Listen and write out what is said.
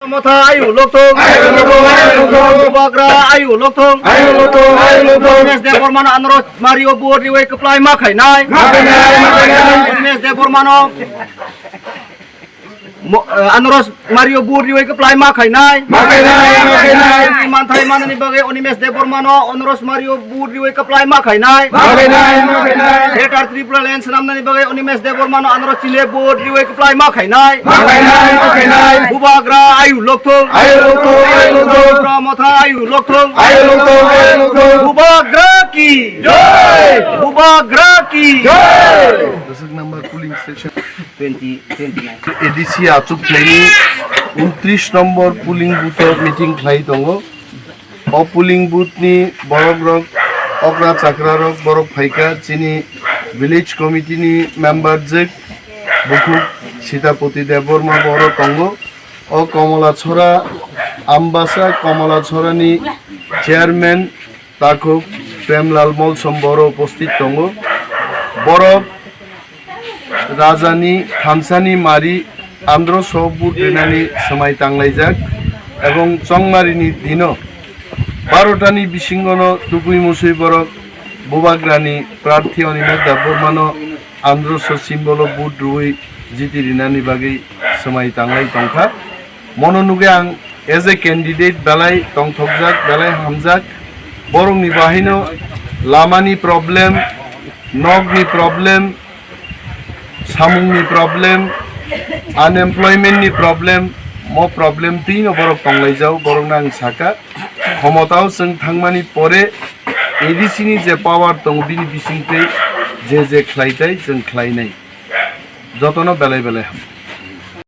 Motha ayu lokthong Bubagra ayu lokthong Nes de Bormano Andros Mario Buori we keplai makai nai Nes de Bormano Andros Mario Buori we keplai makai nai Manthai manani bagai Onimes de Bormano Andros Mario Buori we keplai makai nai Hetar triple lens namnani bagai Onimes de Bormano Andros Chile Buori we keplai makai nai Bubagra ayu lokthong Motha ayu lokthong Bubagra ki jai Bubagra ki jai দশক number pulling station 29 ADC আচুক খ্লাইনি 29 নম্বর pulling booth meeting খ্লাই দङ অ pulling বুথনি বরক rock অকরা চাকরা rock বরক ফাইকা চিনি village কমিটিনি member জেক বুকুক সীতাপতি দেববর্মা বড় দङ অ কমলা ছড়া আমবাসা কমলা ছড়ানি chairman তাকুক Premlal Molsom বড় উপস্থিত দङ বরক রাজানি খানসানি মারি আন্ধ্র সহবুট রেনানি সময় তাংলাইজাক এবং চংমারিনি দিন 12টানি বিশিঙ্গন টুকুই মুসুই বরক বুবাগ্রানি প্রার্থী অনিমেষ দেববর্মানো আন্ধ্র সিম্বল বুট রুই জিতি রিনানি বাগै সময় তাংলাই তংখা মনোনুগে আং এজ এ ক্যান্ডিডেট বেলাই তংথকজাক বেলাই হামজাক বরংনি বাহিনো লামানি প্রবলেম নগনি প্রবলেম সামুংনি প্রবলেম আনএমপ্লয়মেন্টনি প্রবলেম মো প্রবলেম তিন বরক তংলাইজাও বরং নাং সাকা ক্ষমতাও जों थांमानि পরে এডিসিনি যে পাওয়ার দङ বিনি বিसिंथै যে খ্লাইতাই जों খ্লাইনাই যতন বেলাই বেলাই